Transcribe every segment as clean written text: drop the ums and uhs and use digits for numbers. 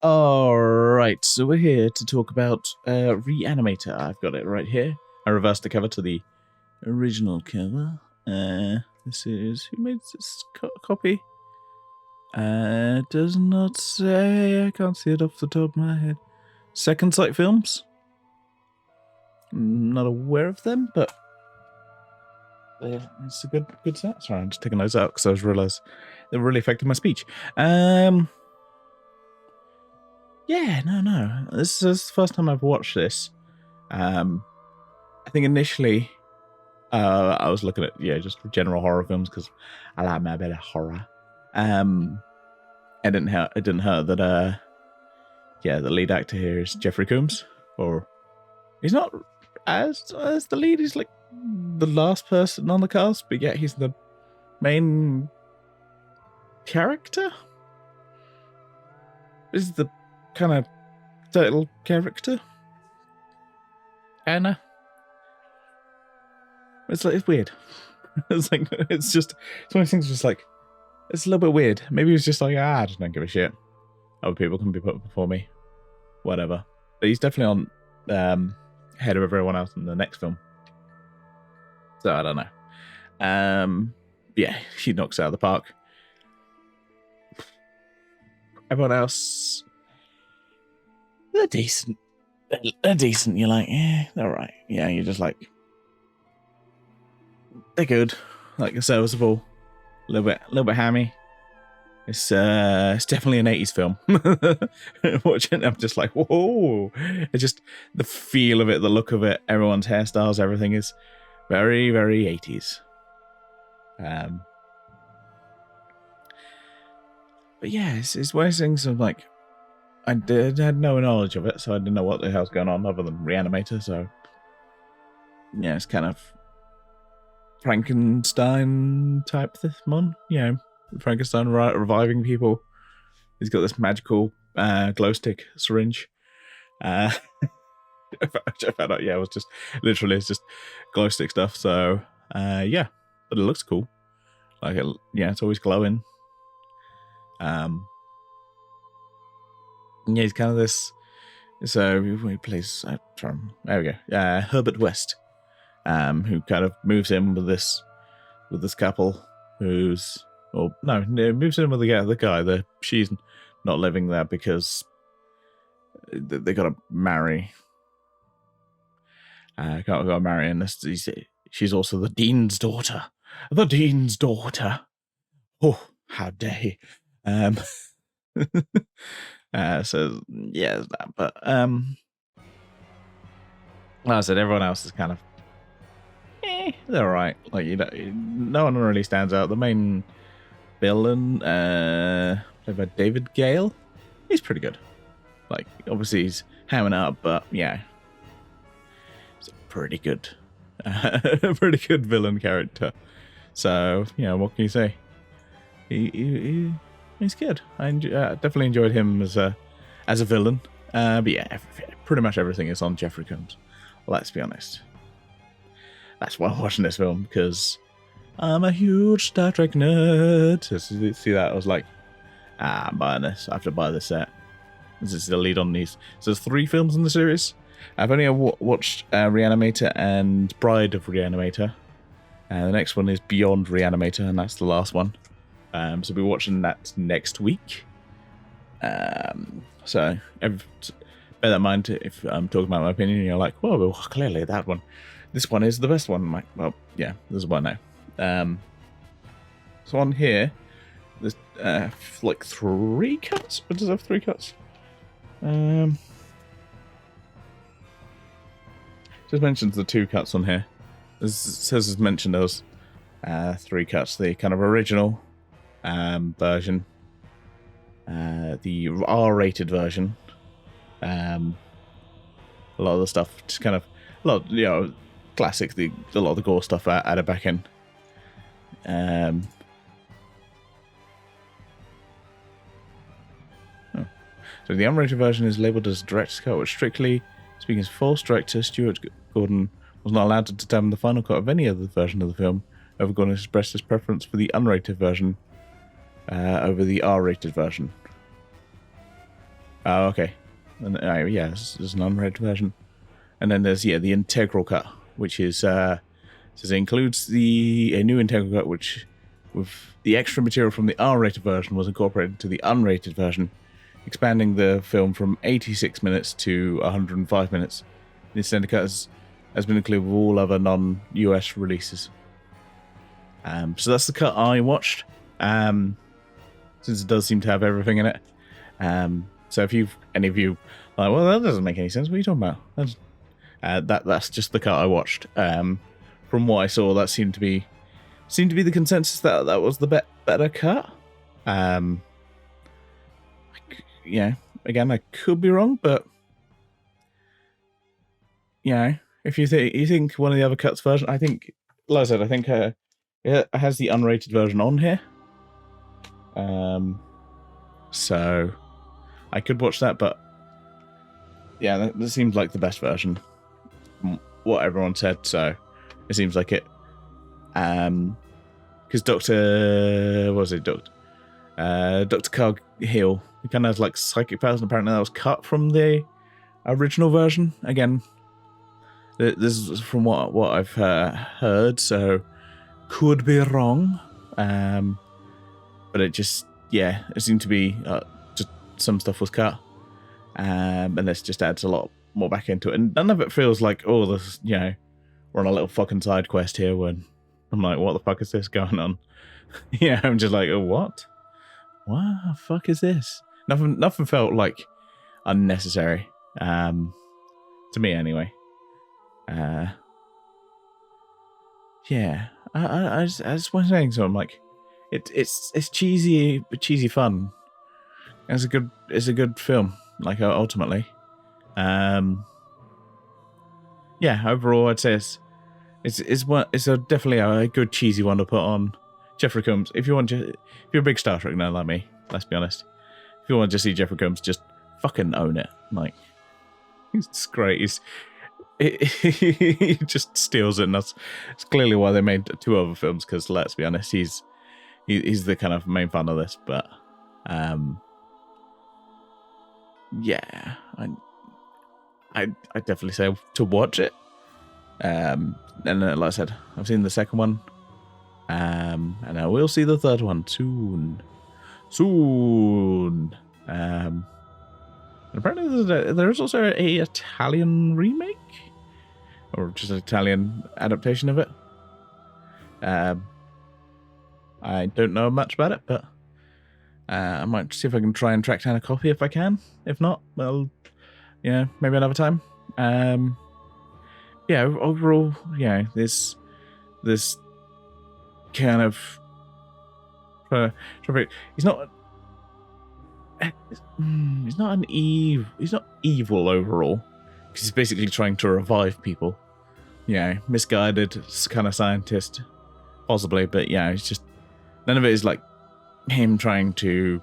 Alright, so we're here to talk about Re-Animator. I've got it right here. I reversed the cover to the original cover. This is... Who made this copy? Does not say. I can't see it off the top of my head. Second Sight Films? Not aware of them, but... it's a good set. Sorry, I'm just taking those out because I just realised they really affected my speech. Yeah, no. This is the first time I've watched this. I think initially I was looking at just general horror films because I like my bit of horror. It didn't hurt that the lead actor here is Jeffrey Combs, or he's not as the lead. He's like the last person on the cast, but yet he's the main character. Is the kind of title character. Anna. It's weird. It's one of those things just like, it's a little bit weird. Maybe it's just like, I just don't give a shit. Other people can be put before me. Whatever. But he's definitely on ahead of everyone else in the next film. So I don't know. Yeah, she knocks it out of the park. Everyone else, they're decent. They're decent. You're like, yeah, they're right. Yeah, you're just like, they're good. Like, a serviceable, a little bit hammy. It's definitely an 80s film. Watching it, I'm just like, whoa. It's just the feel of it, the look of it, everyone's hairstyles, everything is very, very 80s. But yeah, it's one of those things of like, I had no knowledge of it, so I didn't know what the hell's going on other than Re-Animator, so yeah, it's kind of Frankenstein type one, Frankenstein reviving people. He's got this magical glow stick syringe. I found out, it was just literally it's just glow stick stuff. So but it looks cool. Like it's always glowing. He's kind of this. So he plays from there we go. Herbert West, who kind of moves in with this couple who's moves in with the guy. She's not living there because they got to marry. Got to marry, and she's also the dean's daughter. The dean's daughter. Oh, how dare he? So yeah, that. But like I said, everyone else is kind of they're alright. Like no one really stands out. The main villain, played by David Gale, he's pretty good. Like obviously he's hamming up, but yeah, he's a pretty good, villain character. So what can you say? He's good. I definitely enjoyed him as a villain. But yeah, pretty much everything is on Jeffrey Combs. Let's be honest. That's why I'm watching this film, because I'm a huge Star Trek nerd. So see that? I was like, I'm buying this. I have to buy this set. This is the lead on these. So there's 3 films in the series. I've only watched Re-Animator and Bride of Re-Animator. The next one is Beyond Re-Animator, and that's the last one. So we'll be watching that next week. So bear that in mind if I'm talking about my opinion and you're like, well, clearly that one. This one is the best one. I'm like, well, yeah, there's one now. So on here, there's like 3 cuts. Or does it have 3 cuts? Just mentions the 2 cuts on here. It says as mentioned those 3 cuts. The kind of original version, the R-rated version. A lot of the stuff just kind of classic. A lot of the gore stuff added back in. So the unrated version is labelled as director's cut, which strictly speaking as false. Director Stuart Gordon was not allowed to determine the final cut of any other version of the film. However, Gordon expressed his preference for the unrated version over the R-rated version. Oh, okay. And yeah, there's an unrated version, and then there's the integral cut, which is says it includes a new integral cut, which with the extra material from the R-rated version was incorporated into the unrated version, expanding the film from 86 minutes to 105 minutes. The extended cut has been included with all other non-US releases. So that's the cut I watched. Since it does seem to have everything in it. So if any of you like, well, that doesn't make any sense. What are you talking about? That's just the cut I watched. From what I saw, that seemed to be the consensus that was the better cut. Again, I could be wrong, but if you think one of the other cuts version, I think, like I said, I think it has the unrated version on here. So I could watch that, but yeah, that seems like the best version from what everyone said, so it seems like it. Because Dr. Carl Hill, he kind of has like psychic powers, and apparently that was cut from the original version. Again, this is from what I've heard, so could be wrong. But it just, it seemed to be just some stuff was cut, and this just adds a lot more back into it. And none of it feels like, oh, this, we're on a little fucking side quest here. When I'm like, what the fuck is this going on? I'm just like, oh, what the fuck is this? Nothing felt like unnecessary, to me anyway. I just was saying, so I'm like, it's cheesy, but cheesy fun. It's a good film. Like ultimately, overall, I'd say it's definitely a good cheesy one to put on. Jeffrey Combs, if you're a big Star Trek nerd like me, let's be honest. If you want to see Jeffrey Combs, just fucking own it. Like, it's great. He just steals it, and it's clearly why they made 2 other films. Because let's be honest, he's the kind of main fan of this. But I definitely say to watch it. And like I said, I've seen the second one, and I will see the third one soon. And apparently there's also a Italian remake, or just an Italian adaptation of it. I don't know much about it, but I might see if I can try and track down a copy if I can. If not, well, maybe another time. Overall, this kind of he's not evil overall, because he's basically trying to revive people. Misguided kind of scientist, possibly, but it's just none of it is like him trying to.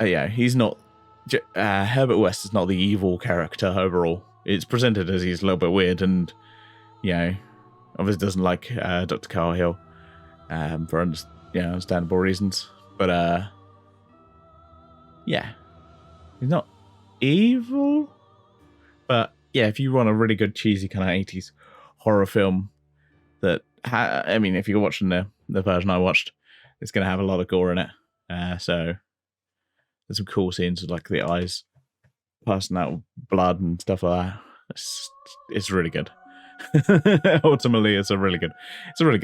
He's not. Herbert West is not the evil character overall. It's presented as he's a little bit weird, and obviously doesn't like Dr. Carl Hill, for understandable reasons. But he's not evil. But if you want a really good cheesy kind of 80s horror film, that if you're watching the version I watched, it's going to have a lot of gore in it. So there's some cool scenes with like the eyes passing out blood and stuff like that. It's really good. Ultimately, it's a really good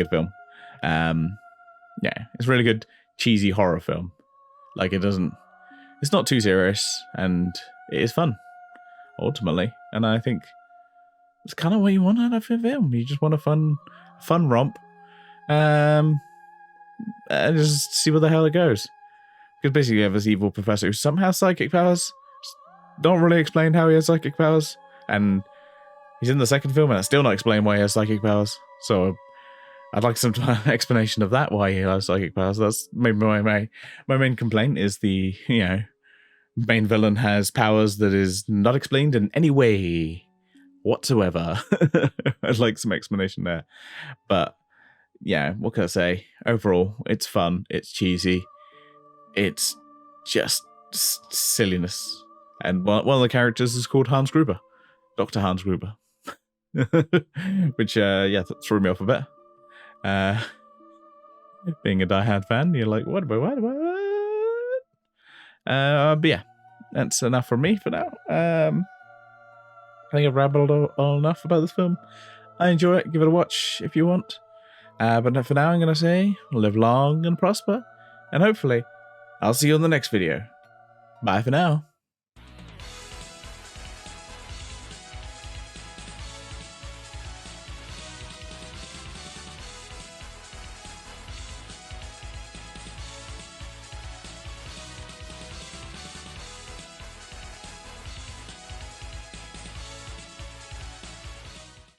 film. It's a really good cheesy horror film. Like it's not too serious, and it is fun ultimately. And I think it's kind of what you want out of a film. You just want a fun romp, and just see where the hell it goes. Because basically you have this evil professor who somehow has psychic powers. Don't really explain how he has psychic powers. And he's in the second film and it's still not explained why he has psychic powers. So I'd like some explanation of that, why he has psychic powers. That's maybe my main complaint is the, main villain has powers that is not explained in any way whatsoever. I'd like some explanation there. But what can I say? Overall, it's fun. It's cheesy. It's just silliness. And one of the characters is called Hans Gruber, Dr. Hans Gruber, which yeah, threw me off a bit. Being a diehard fan, you're like, what? But yeah, that's enough from me for now. I think I've rambled all enough about this film. I enjoy it. Give it a watch if you want. But for now, I'm going to say, live long and prosper. And hopefully, I'll see you on the next video. Bye for now.